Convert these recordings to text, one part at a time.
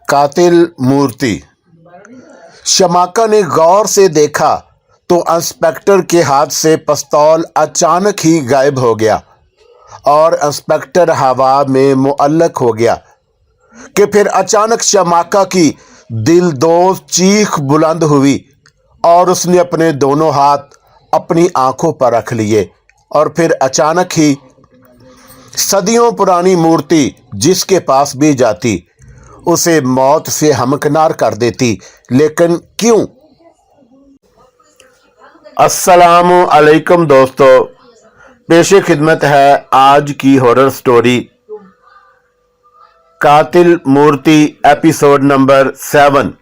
कातिल मूर्ति। शमाका ने गौर से देखा तो इंस्पेक्टर के हाथ से पिस्तौल अचानक ही गायब हो गया और इंस्पेक्टर हवा में मुअल्लक हो गया कि फिर अचानक शमाका की दिलदोज़ चीख बुलंद हुई और उसने अपने दोनों हाथ अपनी आंखों पर रख लिए और फिर अचानक ही सदियों पुरानी मूर्ति जिसके पास भी जाती उसे मौत से हमकिनार कर देती। लेकिन क्यों? अस्सलामु अलैकुम दोस्तों, पेशे खिदमत है आज की हॉरर स्टोरी कातिल मूर्ति एपिसोड नंबर 7।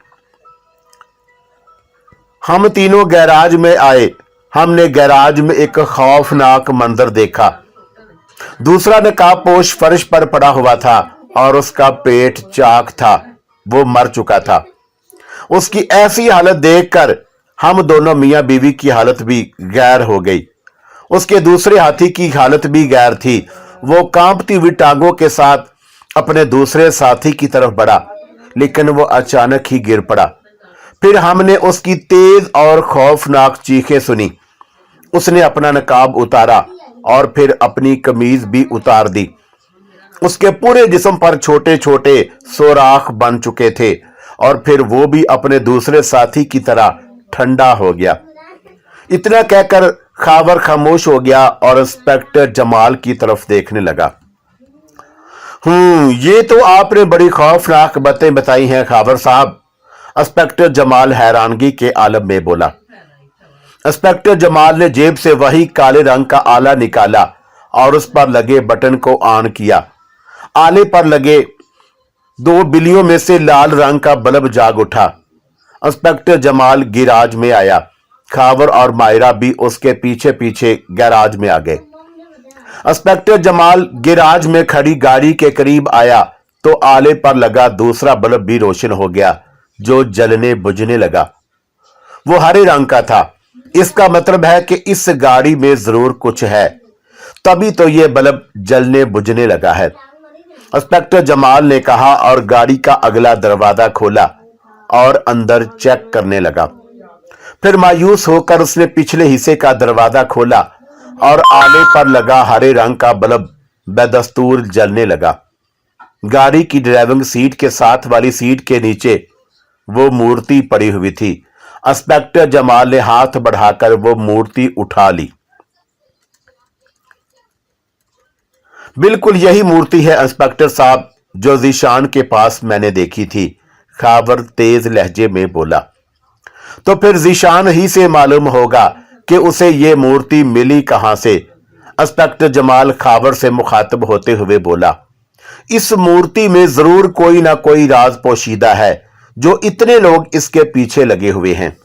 हम तीनों गैराज में आए। हमने गैराज में एक खौफनाक मंजर देखा। दूसरा नकाबपोश फर्श पर पड़ा हुआ था और उसका पेट चाक था, वो मर चुका था। उसकी ऐसी हालत देखकर हम दोनों मियां बीवी की हालत भी गैर हो गई। उसके दूसरे हाथी की हालत भी गैर थी। वो कांपती हुई टांगों के साथ अपने दूसरे साथी की तरफ बढ़ा, लेकिन वो अचानक ही गिर पड़ा। फिर हमने उसकी तेज और खौफनाक चीखें सुनी। उसने अपना नकाब उतारा और फिर अपनी कमीज भी उतार दी। उसके पूरे जिस्म पर छोटे छोटे सोराख बन चुके थे और फिर वो भी अपने दूसरे साथी की तरह ठंडा हो गया। इतना कहकर खावर खामोश हो गया और इंस्पेक्टर जमाल की तरफ देखने लगा। ये तो आपने बड़ी खौफनाक बातें बताई हैं खावर साहब, इंस्पेक्टर जमाल हैरानगी के आलम में बोला। इंस्पेक्टर जमाल ने जेब से वही काले रंग का आला निकाला और उस पर लगे बटन को ऑन किया। आले पर लगे 2 बिल्लियों में से लाल रंग का बल्ब जाग उठा। इंस्पेक्टर जमाल गैराज में आया। खावर और मायरा भी उसके पीछे पीछे गैराज में आ गए। इंस्पेक्टर जमाल गैराज में खड़ी गाड़ी के करीब आया तो आले पर लगा दूसरा बल्ब भी रोशन हो गया, जो जलने बुझने लगा। वो हरे रंग का था। इसका मतलब है कि इस गाड़ी में जरूर कुछ है, तभी तो ये बल्ब जलने बुझने लगा है, इंस्पेक्टर जमाल ने कहा और गाड़ी का अगला दरवाजा खोला और अंदर चेक करने लगा। फिर मायूस होकर उसने पिछले हिस्से का दरवाजा खोला और आले पर लगा हरे रंग का बल्ब बेदस्तूर जलने लगा। गाड़ी की ड्राइविंग सीट के साथ वाली सीट के नीचे वो मूर्ति पड़ी हुई थी। इंस्पेक्टर जमाल ने हाथ बढ़ाकर वो मूर्ति उठा ली। बिल्कुल यही मूर्ति है इंस्पेक्टर साहब जो जीशान के पास मैंने देखी थी, खावर तेज लहजे में बोला। तो फिर जीशान ही से मालूम होगा कि उसे ये मूर्ति मिली कहां से, इंस्पेक्टर जमाल खावर से मुखातब होते हुए बोला। इस मूर्ति में जरूर कोई ना कोई राज पोशीदा है जो इतने लोग इसके पीछे लगे हुए हैं।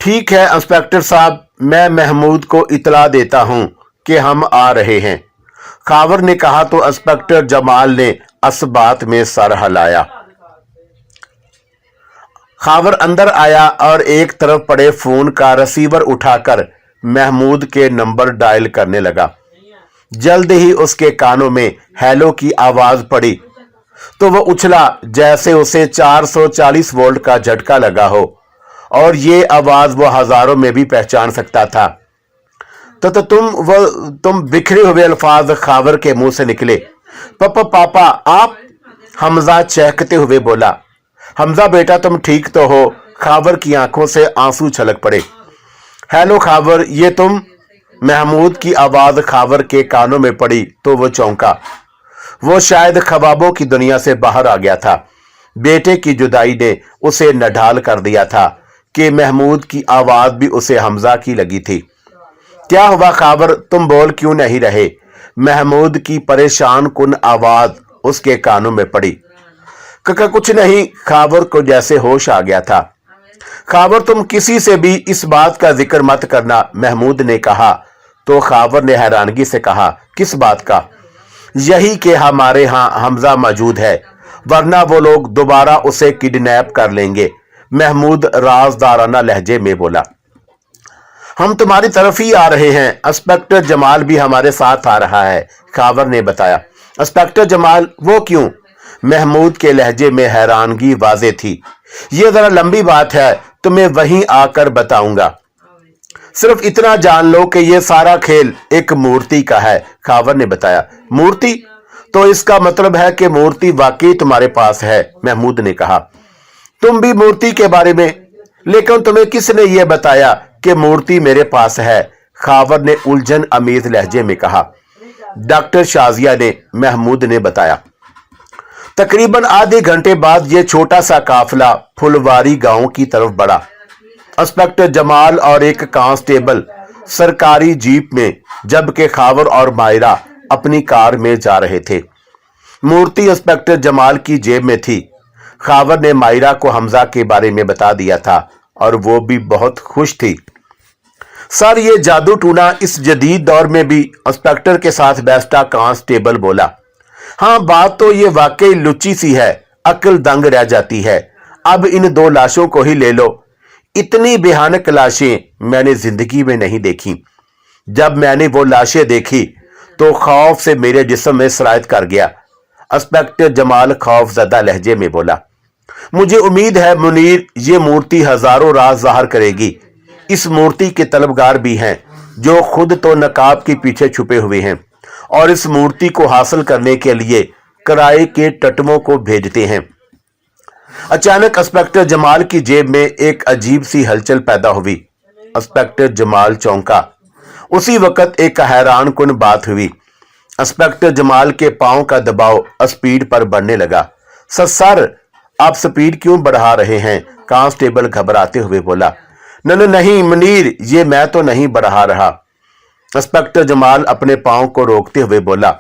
ठीक है इंस्पेक्टर साहब, मैं महमूद को इतला देता हूं कि हम आ रहे हैं, खावर ने कहा तो इंस्पेक्टर जमाल ने इस बात में सर हिलाया। खावर अंदर आया और एक तरफ पड़े फोन का रिसीवर उठाकर महमूद के नंबर डायल करने लगा। जल्द ही उसके कानों में हेलो की आवाज पड़ी तो वह उछला जैसे उसे 440 वोल्ट का झटका लगा हो, और ये आवाज वो हजारों में भी पहचान सकता था। तो तुम बिखरे हुए अल्फाज खावर के मुंह से निकले। पापा आप? हमजा चहकते हुए बोला। हमजा बेटा तुम ठीक तो हो? खावर की आंखों से आंसू छलक पड़े। हेलो खावर, ये तुम? महमूद की आवाज खावर के कानों में पड़ी तो वो चौंका। वो शायद ख्वाबों की दुनिया से बाहर आ गया था। बेटे की जुदाई ने उसे नढाल कर दिया था कि महमूद की आवाज भी उसे हमजा की लगी थी। क्या हुआ खावर, तुम बोल क्यों नहीं रहे? महमूद की परेशान कुन आवाज उसके कानों में पड़ी। कुछ नहीं, खावर को जैसे होश आ गया था। खावर तुम किसी से भी इस बात का जिक्र मत करना, महमूद ने कहा तो खावर ने हैरानगी से कहा, किस बात का? यही कि हमारे यहाँ हमजा मौजूद है, वरना वो लोग दोबारा उसे किडनैप कर लेंगे, महमूद राजदाराना लहजे में बोला। हम तुम्हारी तरफ ही आ रहे हैं, इंस्पेक्टर जमाल भी हमारे साथ आ रहा है, खावर ने बताया। इंस्पेक्टर जमाल? वो क्यों? महमूद के लहजे में हैरानगी वाज़े थी। ये जरा लंबी बात है, तुम्हें वहीं आकर बताऊंगा। सिर्फ इतना जान लो कि यह सारा खेल एक मूर्ति का है, खावर ने बताया। मूर्ति? तो इसका मतलब है कि मूर्ति वाकई तुम्हारे पास है, महमूद ने कहा। तुम भी मूर्ति के बारे में? लेकिन तुम्हें किसने यह बताया कि मूर्ति मेरे पास है? खावर ने उलझन अमीज लहजे में कहा। डॉक्टर शाजिया ने, महमूद ने बताया। तकरीबन आधे घंटे बाद यह छोटा सा काफिला फुलवारी गांव की तरफ बढ़ा। इंस्पेक्टर जमाल और एक कांस्टेबल सरकारी जीप में, जबकि खावर और मायरा अपनी कार में जा रहे थे। मूर्ति इंस्पेक्टर जमाल की जेब में थी। खावर ने मायरा को हमजा के बारे में बता दिया था और वो भी बहुत खुश थी। सर, ये जादू टूना इस जदीद दौर में भी? इंस्पेक्टर के साथ बैठा कांस्टेबल बोला। हाँ, बात तो ये वाकई लुच्ची सी है, अक्ल दंग रह जाती है। अब इन 2 लाशों को ही ले लो। इतनी भयानक लाशें मैंने जिंदगी में नहीं देखी। जब मैंने वो लाशें देखी तो खौफ से मेरे जिस्म में सरायत कर गया। इंस्पेक्टर जमाल खौफजदा लहजे में बोला। मुझे उम्मीद है मुनीर, ये मूर्ति हजारों राज ज़ाहिर करेगी। इस मूर्ति के तलबगार भी हैं जो खुद तो नकाब के पीछे छुपे हुए हैं और इस मूर्ति को हासिल करने के लिए किराए के टटमों को भेजते हैं। अचानक इंस्पेक्टर जमाल की जेब में एक अजीब सी हलचल पैदा हुई। इंस्पेक्टर जमाल चौंका। उसी वक्त एक हैरान कुन बात हुई। इंस्पेक्टर जमाल के पांव का दबाव स्पीड पर बढ़ने लगा। सर, आप स्पीड क्यों बढ़ा रहे हैं? कांस्टेबल घबराते हुए बोला। नहीं मुनीर, ये मैं तो नहीं बढ़ा रहा। इंस्पेक्टर जमाल अपने पांव को रोकते हुए बोला,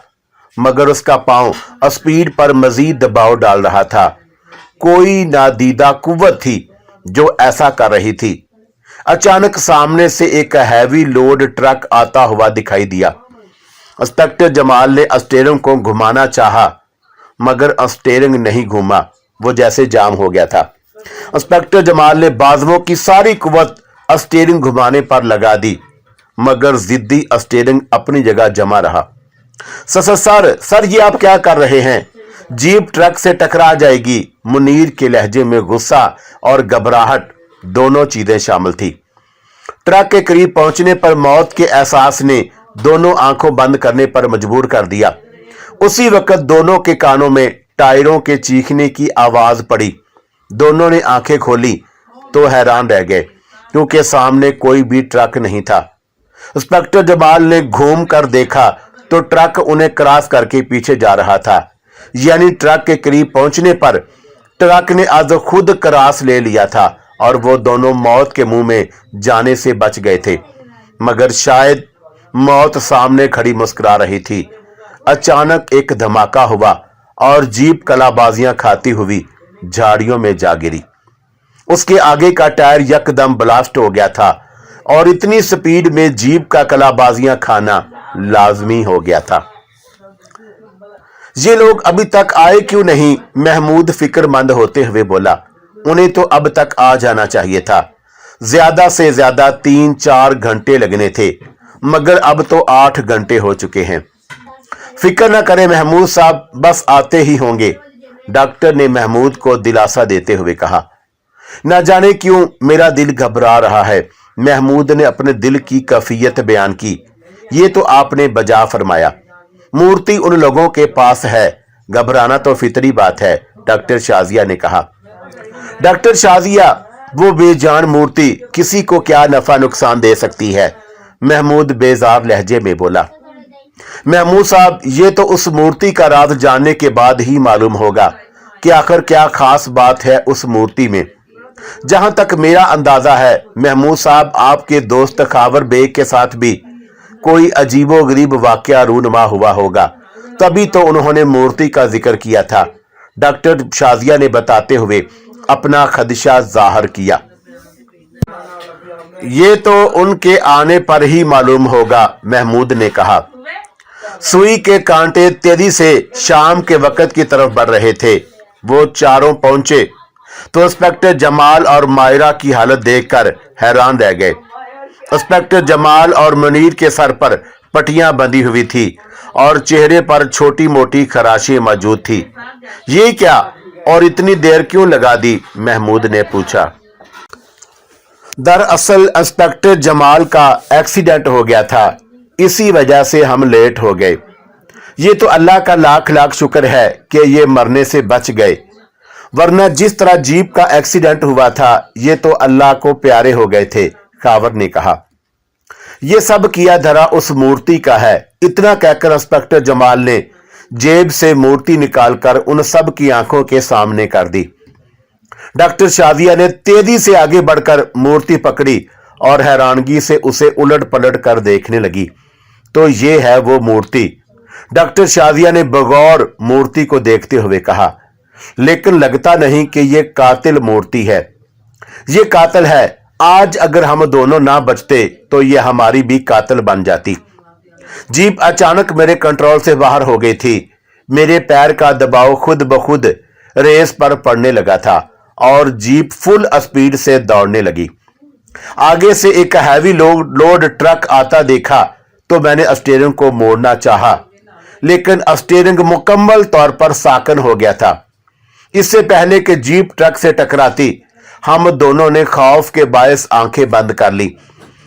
मगर उसका पांव स्पीड पर मजीद दबाव डाल रहा था। कोई नादीदा कुव्वत थी जो ऐसा कर रही थी। अचानक सामने से एक हैवी लोड ट्रक आता हुआ दिखाई दिया। इंस्पेक्टर जमाल ने स्टीयरिंग को घुमाना चाहा, मगर स्टीयरिंग नहीं घूमा, वो जैसे जाम हो गया था। इंस्पेक्टर जमाल ने बाजुओं की सारी कुव्वत स्टीयरिंग घुमाने पर लगा दी, मगर जिद्दी स्टीयरिंग अपनी जगह जमा रहा। सर, ये आप क्या कर रहे हैं? जीप ट्रक से टकरा जाएगी। मुनीर के लहजे में गुस्सा और घबराहट दोनों चीजें शामिल थी। ट्रक के करीब पहुंचने पर मौत के एहसास ने दोनों आंखों बंद करने पर मजबूर कर दिया। उसी वक्त दोनों के कानों में टायरों के चीखने की आवाज पड़ी। दोनों ने आंखें खोली तो हैरान रह गए, क्योंकि सामने कोई भी ट्रक नहीं था। इंस्पेक्टर जमाल ने घूम कर देखा तो ट्रक उन्हें क्रॉस करके पीछे जा रहा था। यानी ट्रक के करीब पहुंचने पर ट्रक ने आज खुद क्रॉस ले लिया था और वो दोनों मौत के मुंह में जाने से बच गए थे। मगर शायद मौत सामने खड़ी मुस्कुरा रही थी। अचानक एक धमाका हुआ और जीप कलाबाजियां खाती हुई झाड़ियों में जा गिरी। उसके आगे का टायर यकदम ब्लास्ट हो गया था और इतनी स्पीड में जीप का कलाबाजियां खाना लाजमी हो गया था। ये लोग अभी तक आए क्यों नहीं? महमूद फिक्रमंद होते हुए बोला। उन्हें तो अब तक आ जाना चाहिए था। ज्यादा से ज्यादा 3-4 घंटे लगने थे, मगर अब तो 8 घंटे हो चुके हैं। फिक्र न करें महमूद साहब, बस आते ही होंगे, डॉक्टर ने महमूद को दिलासा देते हुए कहा। न जाने क्यों मेरा दिल घबरा रहा है। महमूद ने अपने दिल की कैफियत बयान की। ये तो आपने बजा फरमाया। मूर्ति उन लोगों के पास है, घबराना तो फितरी बात है, डॉक्टर शाजिया ने कहा। डॉक्टर शाजिया, वो बेजान मूर्ति किसी को क्या नफा नुकसान दे सकती है? महमूद बेजार लहजे में बोला। महमूद साहब, ये तो उस मूर्ति का राज जानने के बाद ही मालूम होगा कि आखिर क्या खास बात है उस मूर्ति में। जहां तक मेरा अंदाजा है महमूद साहब, आपके दोस्त खावर बेग के साथ भी कोई अजीबोगरीब वाकया रूनुमा हुआ होगा, तभी तो उन्होंने मूर्ति का जिक्र किया था, डॉक्टर शाजिया ने बताते हुए अपना खदशा जाहिर किया। ये तो उनके आने पर ही मालूम होगा, महमूद ने कहा। सुई के कांटे तेजी से शाम के वक्त की तरफ बढ़ रहे थे। वो चारों पहुंचे तो इंस्पेक्टर जमाल और मायरा की हालत देखकर हैरान रह गए। इंस्पेक्टर जमाल और मुनीर के सर पर पट्टियां बंधी हुई थी और चेहरे पर छोटी मोटी खराशें मौजूद थी। ये क्या और इतनी देर क्यों लगा दी? महमूद ने पूछा। दरअसल इंस्पेक्टर जमाल का एक्सीडेंट हो गया था, इसी वजह से हम लेट हो गए। ये तो अल्लाह का लाख लाख शुक्र है कि ये मरने से बच गए, वरना जिस तरह जीप का एक्सीडेंट हुआ था ये तो अल्लाह को प्यारे हो गए थे, खावर ने कहा। ये सब किया धरा उस मूर्ति का है। इतना कहकर इंस्पेक्टर जमाल ने जेब से मूर्ति निकालकर उन सब की आंखों के सामने कर दी। डॉक्टर शादिया ने तेजी से आगे बढ़कर मूर्ति पकड़ी और हैरानगी से उसे उलट पलट कर देखने लगी। तो ये है वो मूर्ति। डॉक्टर शादिया ने बगौर मूर्ति को देखते हुए कहा, लेकिन लगता नहीं कि ये कातिल मूर्ति है। ये कातिल है। आज अगर हम दोनों ना बचते तो ये हमारी भी कातिल बन जाती। जीप अचानक मेरे कंट्रोल से बाहर हो गई थी। मेरे पैर का दबाव खुद ब खुद रेस पर पड़ने लगा था और जीप फुल स्पीड से दौड़ने लगी। आगे से एक हैवी लोड ट्रक आता देखा तो मैंने स्टीयरिंग को मोड़ना चाहा, लेकिन स्टीयरिंग मुकम्मल तौर पर साकन हो गया था। इससे पहले कि जीप ट्रक से टकराती हम दोनों ने खौफ के बायस आंखें बंद कर ली,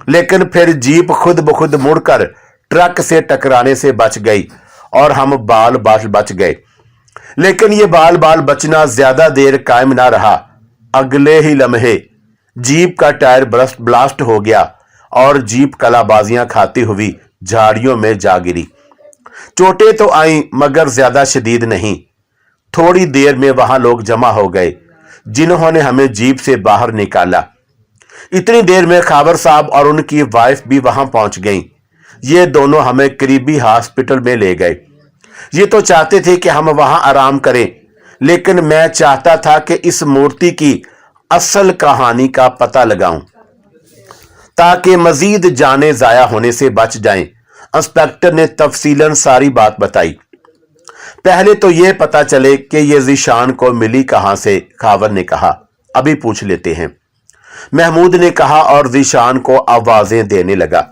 लेकिन फिर जीप खुद ब खुद मुड़कर ट्रक से टकराने से बच गई और हम बाल बाल बच गए। लेकिन ये बाल बाल बचना ज्यादा देर कायम ना रहा। अगले ही लम्हे जीप का टायर ब्लास्ट हो गया और जीप कलाबाजियां खाती हुई झाड़ियों में जा गिरी। चोटें तो आई मगर ज्यादा शदीद नहीं। थोड़ी देर में वहां लोग जमा हो गए जिन्होंने हमें जीप से बाहर निकाला। इतनी देर में खावर साहब और उनकी वाइफ भी वहां पहुंच गईं। ये दोनों हमें करीबी हॉस्पिटल में ले गए। ये तो चाहते थे कि हम वहां आराम करें, लेकिन मैं चाहता था कि इस मूर्ति की असल कहानी का पता लगाऊं ताकि मजीद जाने जाया होने से बच जाएं। इंस्पेक्टर ने तफसीलन सारी बात बताई। पहले तो यह पता चले कि यह ज़ीशान को मिली कहां से, खावर ने कहा। अभी पूछ लेते हैं, महमूद ने कहा और ज़ीशान को आवाजें देने लगा।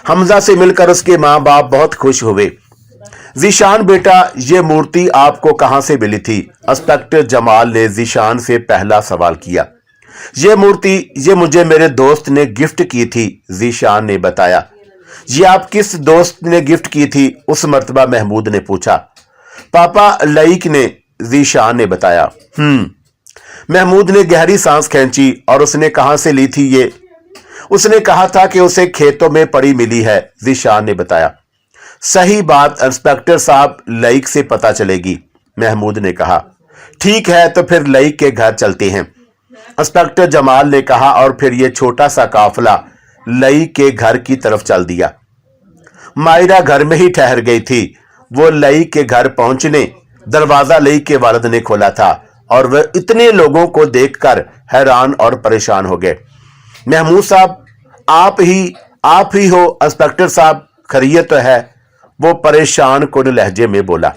हमजा से मिलकर उसके माँ बाप बहुत खुश हुए। ज़ीशान बेटा, ये मूर्ति आपको कहां से मिली थी? इंस्पेक्टर जमाल ने ज़ीशान से पहला सवाल किया। ये मूर्ति ये मुझे मेरे दोस्त ने गिफ्ट की थी, ज़ीशान ने बताया। ये आप किस दोस्त ने गिफ्ट की थी? उस मर्तबा महमूद ने पूछा। पापा लईक ने, ज़ीशान ने बताया। महमूद ने गहरी सांस खींची। और उसने कहां से ली थी ये? उसने कहा था कि उसे खेतों में पड़ी मिली है, ज़ीशान ने बताया। सही बात इंस्पेक्टर साहब, लईक से पता चलेगी, महमूद ने कहा। ठीक है, तो फिर लईक के घर चलते हैं, इंस्पेक्टर जमाल ने कहा। और फिर यह छोटा सा काफिला लईक के घर की तरफ चल दिया। मायरा घर में ही ठहर गई थी। वो लईक के घर पहुंचने दरवाजा लईक के वालिद ने खोला था और वह इतने लोगों को देखकर हैरान और परेशान हो गए। महमूद साहब, आप ही हो? इंस्पेक्टर साहब, खैरियत तो है? वो परेशान कुन लहजे में बोला।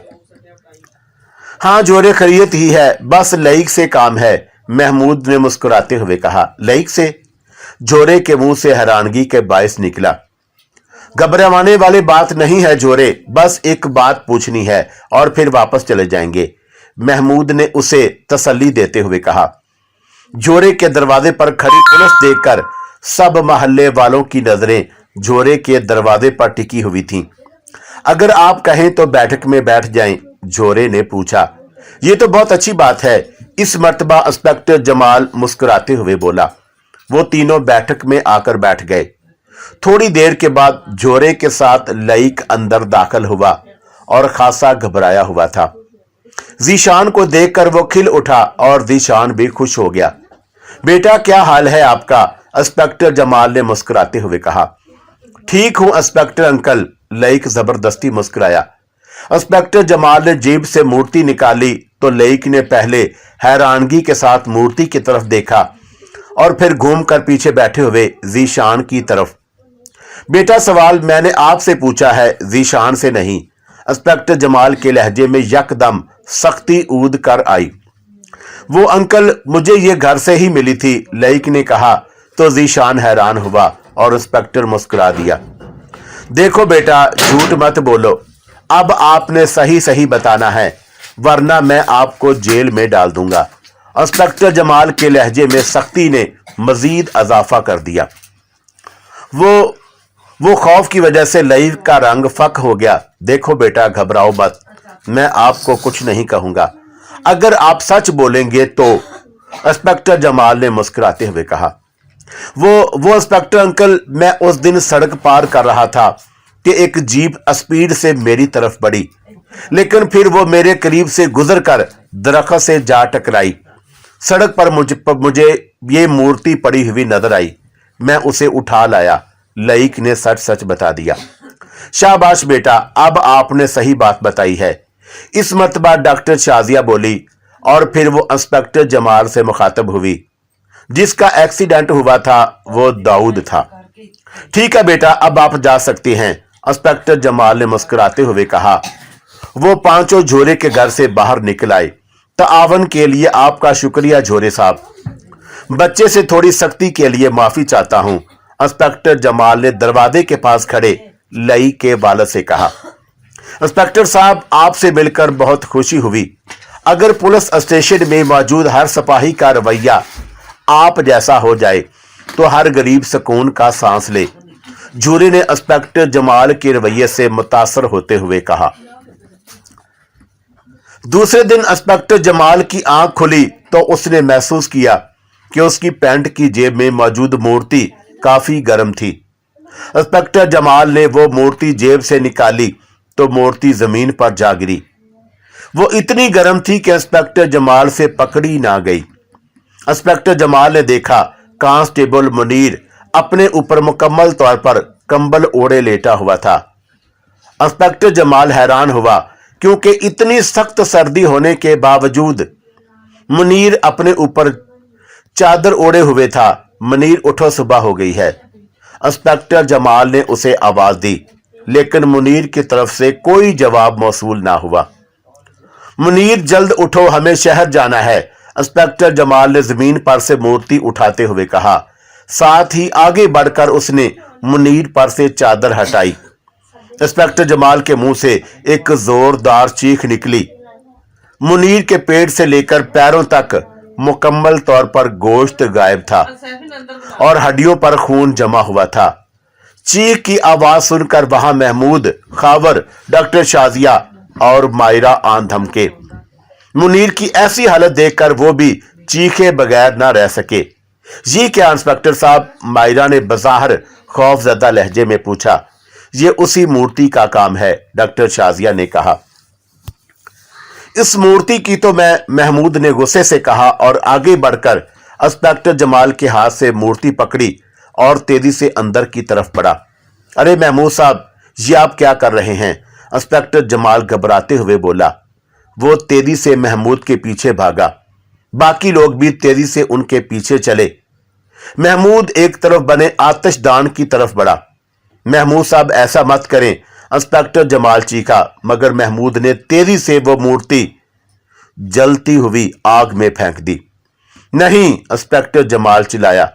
हाँ जोरे, खैरियत ही है, बस लईक से काम है, महमूद ने मुस्कुराते हुए कहा। लईक से? जोरे के मुंह से हैरानगी के बायस निकला। घबराने वाली बात नहीं है जोरे, बस एक बात पूछनी है और फिर वापस चले जाएंगे, महमूद ने उसे तसल्ली देते हुए कहा। जोरे के दरवाजे पर खड़ी पुलिस देखकर सब मोहल्ले वालों की नजरें जोरे के दरवाजे पर टिकी हुई थीं। अगर आप कहें तो बैठक में बैठ जाएं, जोरे ने पूछा। ये तो बहुत अच्छी बात है, इस मर्तबा इंस्पेक्टर जमाल मुस्कुराते हुए बोला। वो तीनों बैठक में आकर बैठ गए। थोड़ी देर के बाद जोरे के साथ लईक अंदर दाखिल हुआ और खासा घबराया हुआ था। ज़ीशान को देखकर वो खिल उठा और ज़ीशान भी खुश हो गया। बेटा, क्या हाल है आपका? इंस्पेक्टर जमाल ने मुस्कुराते हुए कहा। ठीक हूं इंस्पेक्टर अंकल, लईक जबरदस्ती मुस्कुराया। इंस्पेक्टर जमाल ने जेब से मूर्ति निकाली तो लईक ने पहले हैरानगी के साथ मूर्ति की तरफ देखा और फिर घूमकर पीछे बैठे हुए ज़ीशान की तरफ। बेटा, सवाल मैंने आपसे पूछा है, ज़ीशान से नहीं, इंस्पेक्टर जमाल के लहजे में यकदम सख्ती ऊद कर आई। वो अंकल, मुझे ये घर से ही मिली थी, लईक ने कहा। तो ज़ीशान हैरान हुआ और इंस्पेक्टर मुस्कुरा दिया। देखो बेटा, झूठ मत बोलो, अब आपने सही सही बताना है, वरना मैं आपको जेल में डाल दूंगा। इंस्पेक्टर जमाल के लहजे में सख्ती ने मजीद इजाफा कर दिया। वो खौफ की वजह से लईक का रंग फक हो गया। देखो बेटा, घबराओ मत, मैं आपको कुछ नहीं कहूंगा, अगर आप सच बोलेंगे तो, इंस्पेक्टर जमाल ने मुस्कुराते हुए कहा। वो इंस्पेक्टर अंकल, मैं उस दिन सड़क पार कर रहा था कि एक जीप स्पीड से मेरी तरफ बढ़ी, लेकिन फिर वो मेरे करीब से गुजरकर दरख्त से जा टकराई। सड़क पर मुझे ये मूर्ति पड़ी हुई नजर आई, मैं उसे उठा लाया। लईक ने सच सच बता दिया। शाबाश बेटा, अब आपने सही बात बताई है। इस मर्तबा डॉक्टर शाजिया बोली और फिर वो इंस्पेक्टर जमाल से मुखातब हुई। जिसका एक्सीडेंट हुआ था वो दाऊद था। ठीक है बेटा, अब आप जा सकते हैं, इंस्पेक्टर जमाल ने मुस्कुराते हुए कहा। वो पांचों झोरे के घर से बाहर निकल आए। तावन के लिए आपका शुक्रिया झोरे साहब, बच्चे से थोड़ी सख्ती के लिए माफी चाहता हूं, इंस्पेक्टर जमाल ने दरवाजे के पास खड़े लई के वालिद से कहा। इंस्पेक्टर साहब, आपसे मिलकर बहुत खुशी हुई। अगर पुलिस स्टेशन में मौजूद हर सिपाही का रवैया आप जैसा हो जाए तो हर गरीब सुकून का सांस ले, झूरे ने इंस्पेक्टर जमाल के रवैये से मुतासर होते हुए कहा। दूसरे दिन इंस्पेक्टर जमाल की आंख खुली तो उसने महसूस किया कि उसकी पैंट की जेब में मौजूद मूर्ति काफी गर्म थी। इंस्पेक्टर जमाल ने वो मूर्ति जेब से निकाली तो मूर्ति जमीन पर जा गिरी। वो इतनी गर्म थी कि इंस्पेक्टर जमाल से पकड़ी ना गई। इंस्पेक्टर जमाल ने देखा कांस्टेबल मुनीर अपने ऊपर मुकम्मल तौर पर कंबल ओढ़े लेटा हुआ था। इंस्पेक्टर जमाल हैरान हुआ क्योंकि इतनी सख्त सर्दी होने के बावजूद मुनीर अपने ऊपर चादर ओढ़े हुए था। मुनीर, उठो, सुबह हो गई है। इंस्पेक्टर जमाल ने उसे आवाज दी, लेकिन मुनीर की तरफ से कोई जवाब मौसूल ना हुआ। मुनीर, जल्द उठो, हमें शहर जाना है, इंस्पेक्टर जमाल ने जमीन पर से मूर्ति उठाते हुए कहा। साथ ही आगे बढ़कर उसने मुनीर पर से चादर हटाई। इंस्पेक्टर जमाल के मुंह से एक जोरदार चीख निकली। मुनीर के पेट से लेकर पैरों तक मुकम्मल तौर पर गोश्त गायब था और हड्डियों पर खून जमा हुआ था। चीख की आवाज सुनकर वहां महमूद, खावर, डॉक्टर शाजिया और मायरा आन धमके। मुनीर की ऐसी हालत देखकर वो भी चीखे बगैर ना रह सके। ये क्या इंस्पेक्टर साहब, मायरा ने बज़ाहिर खौफजदा लहजे में पूछा। ये उसी मूर्ति का काम है, डॉक्टर शाजिया ने कहा। इस मूर्ति की तो मैं, महमूद ने गुस्से से कहा और आगे बढ़कर इंस्पेक्टर जमाल के हाथ से मूर्ति पकड़ी और तेजी से अंदर की तरफ बढ़ा। अरे महमूद साहब, ये आप क्या कर रहे हैं? इंस्पेक्टर जमाल घबराते हुए बोला। वो तेजी से महमूद के पीछे भागा। बाकी लोग भी तेजी से उनके पीछे चले। महमूद एक तरफ बने आतिशदान की तरफ बढ़ा। महमूद साहब, ऐसा मत करें, इंस्पेक्टर जमाल चीखा, मगर महमूद ने तेजी से वो मूर्ति जलती हुई आग में फेंक दी। नहीं, इंस्पेक्टर जमाल चिल्लाया,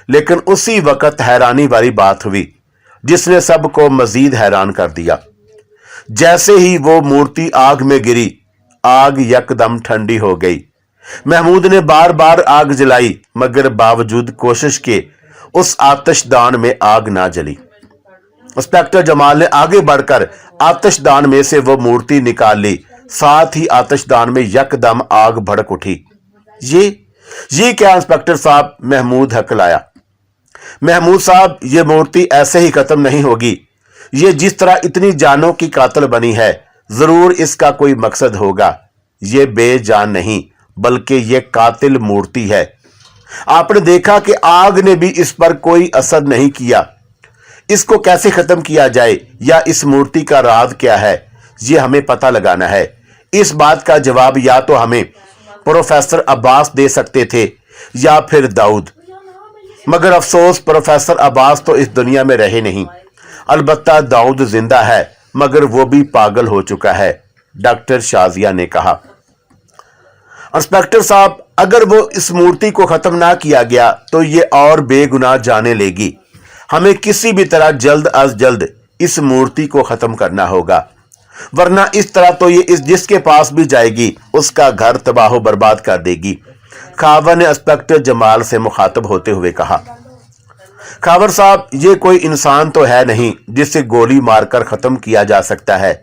लेकिन उसी वक्त हैरानी वाली बात हुई जिसने सबको मजीद हैरान कर दिया। जैसे ही वो मूर्ति आग में गिरी, आग यकदम ठंडी हो गई। महमूद ने बार बार आग जलाई, मगर बावजूद कोशिश के उस आतिशदान में आग ना जली। इंस्पेक्टर जमाल ने आगे बढ़कर आतिशदान में से वो मूर्ति निकाल ली। साथ ही आतिशदान में यकदम आग भड़क उठी। ये क्या इंस्पेक्टर साहब? महमूद हकलाया। महमूद साहब, ये मूर्ति ऐसे ही खत्म नहीं होगी। ये जिस तरह इतनी जानों की कातिल बनी है, जरूर इसका कोई मकसद होगा। ये बेजान नहीं, बल्कि ये कातिल मूर्ति है। आपने देखा कि आग ने भी इस पर कोई असर नहीं किया। इसको कैसे खत्म किया जाए या इस मूर्ति का राज क्या है, ये हमें पता लगाना है। इस बात का जवाब या तो हमें प्रोफेसर अब्बास दे सकते थे या फिर दाऊद, मगर अफसोस प्रोफेसर अब्बास तो इस दुनिया में रहे नहीं। अलबत्ता दाऊद जिंदा है, मगर वो भी पागल हो चुका है, डॉक्टर शाजिया ने कहा। इंस्पेक्टर साहब, अगर वो इस मूर्ति को खत्म ना किया गया तो ये और बेगुनाह जाने लेगी। हमें किसी भी तरह जल्द अज जल्द इस मूर्ति को खत्म करना होगा, वरना इस तरह तो ये जिसके पास भी जाएगी उसका घर तबाह बर्बाद कर देगी। खावर ने इंस्पेक्टर जमाल से मुखातब होते हुए कहा, खावर साहब, ये कोई इंसान तो है नहीं जिसे गोली मारकर खत्म किया जा सकता है।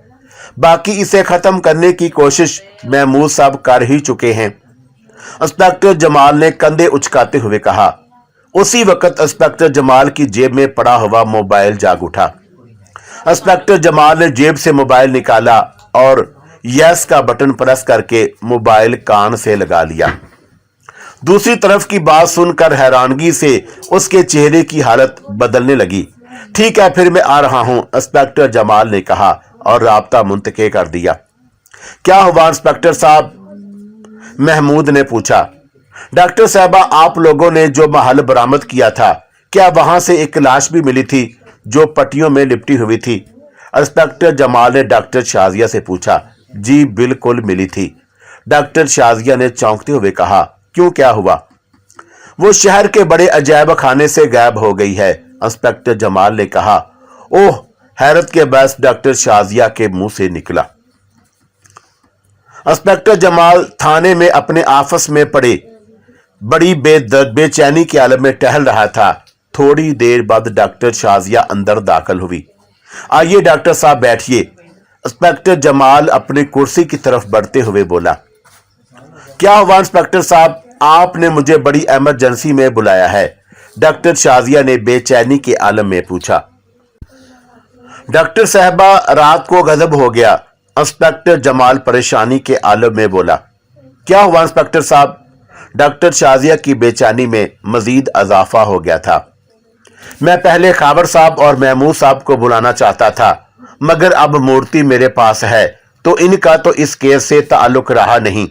बाकी इसे खत्म करने की कोशिश महमूद साहब कर ही चुके हैं। इंस्पेक्टर जमाल ने कंधे उचकाते हुए कहा। उसी वक्त इंस्पेक्टर जमाल की जेब में पड़ा हुआ मोबाइल जाग उठा। इंस्पेक्टर जमाल ने जेब से मोबाइल निकाला और यस का बटन प्रेस करके मोबाइल कान से लगा लिया। दूसरी तरफ की बात सुनकर हैरानगी से उसके चेहरे की हालत बदलने लगी। ठीक है, फिर मैं आ रहा हूं, इंस्पेक्टर जमाल ने कहा और राब्ता मुंतके कर दिया। क्या हुआ इंस्पेक्टर साहब? महमूद ने पूछा। डॉक्टर साहबा, आप लोगों ने जो महल बरामद किया था, क्या वहां से एक लाश भी मिली थी जो पट्टियों में लिपटी हुई थी? इंस्पेक्टर जमाल ने डॉक्टर शाजिया से पूछा। जी बिल्कुल मिली थी, डॉक्टर शाजिया ने चौंकते हुए कहा। क्यों, क्या हुआ? वो शहर के बड़े अजायब खाने से गायब हो गई है, इंस्पेक्टर जमाल ने कहा। ओह, हैरत के बस डॉक्टर शाजिया के मुंह से निकला। इंस्पेक्टर जमाल थाने में अपने ऑफिस में पड़े बड़ी बेचैनी के आलम में टहल रहा था। थोड़ी देर बाद डॉक्टर शाजिया अंदर दाखिल हुई। आइए डॉक्टर साहब बैठिए, इंस्पेक्टर जमाल अपनी कुर्सी की तरफ बढ़ते हुए बोला। क्या हुआ इंस्पेक्टर साहब, आपने मुझे बड़ी इमरजेंसी में बुलाया है? डॉक्टर शाजिया ने बेचैनी के आलम में पूछा। डॉक्टर साहबा, रात को गजब हो गया, इंस्पेक्टर जमाल परेशानी के आलम में बोला। क्या हुआ इंस्पेक्टर साहब? डॉक्टर शाजिया की बेचैनी में मजीद इजाफा हो गया था। मैं पहले खावर साहब और महमूद साहब को बुलाना चाहता था, मगर अब मूर्ति मेरे पास है तो इनका तो इस केस से ताल्लुक रहा नहीं।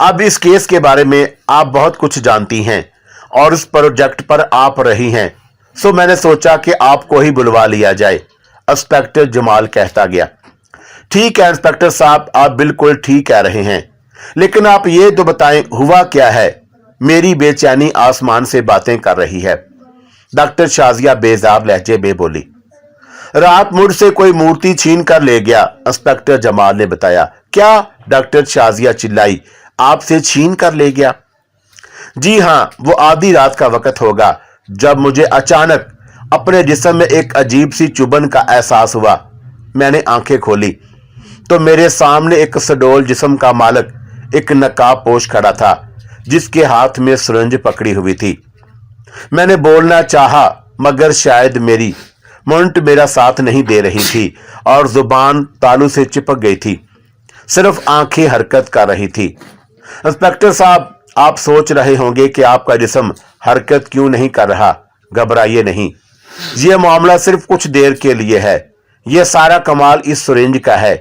अब इस केस के बारे में आप बहुत कुछ जानती हैं और इस प्रोजेक्ट पर आप रही हैं, सो मैंने सोचा कि आपको ही बुलवा लिया जाए, इंस्पेक्टर जमाल कहता गया। ठीक है इंस्पेक्टर साहब, आप बिल्कुल ठीक कह रहे हैं, लेकिन आप ये तो बताएं हुआ क्या है? मेरी बेचैनी आसमान से बातें कर रही है, डॉक्टर शाजिया बेजाब लहजे में बोली। रात मुझसे कोई मूर्ति छीन कर ले गया, इंस्पेक्टर जमाल ने बताया। क्या? डॉक्टर शाजिया चिल्लाई। आपसे छीन कर ले गया? जी हाँ, वो आधी रात का वक्त होगा जब मुझे अचानक अपने जिस्म में एक अजीब सी चुभन का एहसास हुआ। मैंने आंखें खोली तो मेरे सामने एक सडोल जिस्म का मालिक एक नकाब पोश खड़ा था, जिसके हाथ में सुरंज पकड़ी हुई थी। मैंने बोलना चाहा, मगर शायद मेरी मुंट मेरा साथ नहीं दे रही थी और जुबान तालू से चिपक गई थी। सिर्फ आंखें हरकत कर रही थी। इंस्पेक्टर साहब, आप सोच रहे होंगे कि आपका जिस्म हरकत क्यों नहीं कर रहा। घबराइए नहीं, यह मामला सिर्फ कुछ देर के लिए है। यह सारा कमाल इस सुरेंज का है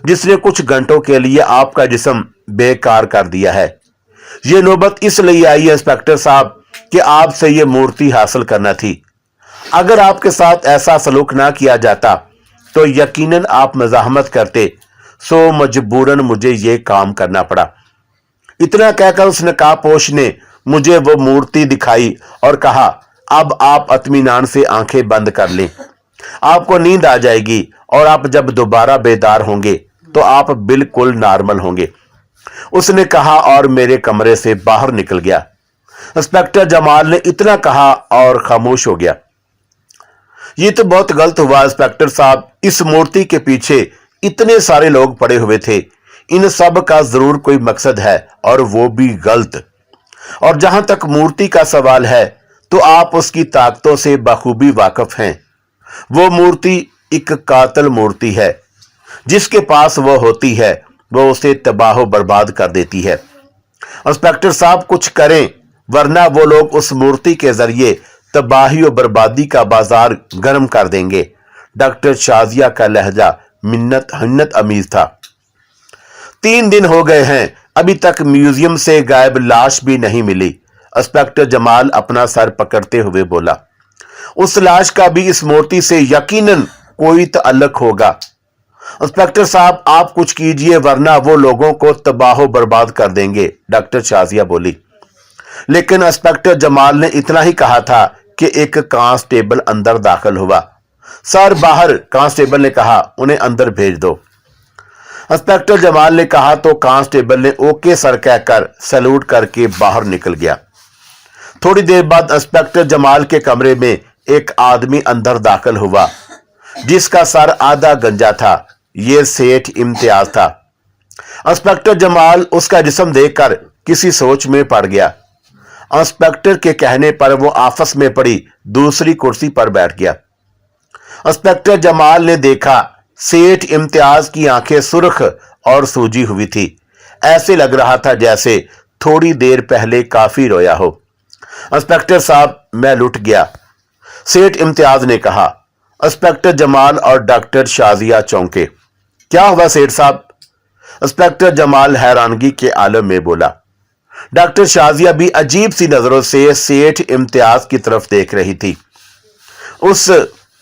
जिसने कुछ घंटों के लिए आपका जिस्म बेकार कर दिया है। यह नौबत इसलिए आई है इंस्पेक्टर साहब कि आपसे यह मूर्ति हासिल करना थी। अगर आपके साथ ऐसा सलूक ना किया जाता तो यकीनन आप मज़ाहमत करते, सो मजबूरन मुझे ये काम करना पड़ा। इतना कहकर उस नकाबपोश ने मुझे वो मूर्ति दिखाई और कहा, अब आप इत्मीनान से आंखें बंद कर लें, आपको नींद आ जाएगी और आप जब दोबारा बेदार होंगे तो आप बिल्कुल नॉर्मल होंगे। उसने कहा और मेरे कमरे से बाहर निकल गया। इंस्पेक्टर जमाल ने इतना कहा और खामोश हो गया। ये तो बहुत गलत हुआ इंस्पेक्टर साहब, इस मूर्ति के पीछे इतने सारे लोग पड़े हुए थे, इन सब का जरूर कोई मकसद है और वो भी गलत। और जहां तक मूर्ति का सवाल है तो आप उसकी ताकतों से बखूबी वाकिफ हैं। वो मूर्ति एक कातिल मूर्ति है, जिसके पास वो होती है वो उसे तबाह बर्बाद कर देती है। इंस्पेक्टर साहब कुछ करें, वरना वो लोग उस मूर्ति के जरिए तबाही और बर्बादी का बाजार गर्म कर देंगे। डॉक्टर शाजिया का लहजा हिन्नत अमीज था। 3 दिन हो गए हैं, अभी तक म्यूजियम से गायब लाश भी नहीं मिली, इंस्पेक्टर जमाल अपना सर पकड़ते हुए बोला। उस लाश का भी इस मूर्ति से यकीनन कोई ताल्लुक होगा। इंस्पेक्टर साहब आप कुछ कीजिए, वरना वो लोगों को तबाह बर्बाद कर देंगे, डॉक्टर शाजिया बोली। लेकिन इंस्पेक्टर जमाल ने इतना ही कहा था कि एक कांस्टेबल अंदर दाखिल हुआ। सर बाहर, कांस्टेबल ने कहा। उन्हें अंदर भेज दो। इंस्पेक्टर जमाल ने कहा तो कांस्टेबल ने ओके सर कहकर सैल्यूट करके बाहर निकल गया। थोड़ी देर बाद इंस्पेक्टर जमाल के कमरे में एक आदमी अंदर दाखिल हुआ जिसका सर आधा गंजा था। ये सेठ इम्तियाज था। इंस्पेक्टर जमाल उसका जिस्म देखकर किसी सोच में पड़ गया। इंस्पेक्टर के कहने पर वो आपस में पड़ी दूसरी कुर्सी पर बैठ गया। इंस्पेक्टर जमाल ने देखा सेठ इम्तियाज की आंखें सुर्ख और सूजी हुई थी। ऐसे लग रहा था जैसे थोड़ी देर पहले काफी रोया हो। इंस्पेक्टर साहब, मैं लुट गया, सेठ इम्तियाज ने कहा। इंस्पेक्टर जमाल और डॉक्टर शाजिया चौंके। क्या हुआ सेठ साहब? इंस्पेक्टर जमाल हैरानगी के आलम में बोला। डॉक्टर शाजिया भी अजीब सी नजरों से सेठ इम्तियाज की तरफ देख रही थी।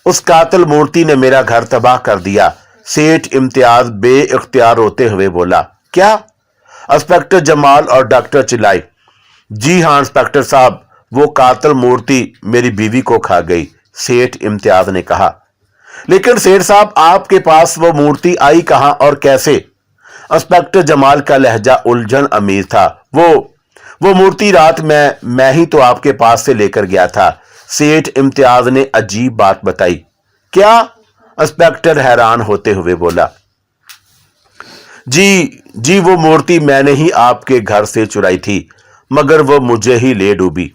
उस कातिल मूर्ति ने मेरा घर तबाह कर दिया, सेठ इम्तियाज बेइख्तियार रोते हुए बोला। क्या? इंस्पेक्टर जमाल और डॉक्टर चिल्लाए। जी हां इंस्पेक्टर साहब, वो कातिल मूर्ति मेरी बीवी को खा गई, सेठ इम्तियाज ने कहा। लेकिन सेठ साहब, आपके पास वो मूर्ति आई कहां और कैसे? इंस्पेक्टर जमाल का लहजा उलझन अमीर था। वो मूर्ति रात मैं ही तो आपके पास से लेकर गया था, सेठ इम्तियाज ने अजीब बात बताई। क्या? इंस्पेक्टर हैरान होते हुए बोला। जी वो मूर्ति मैंने ही आपके घर से चुराई थी, मगर वो मुझे ही ले डूबी।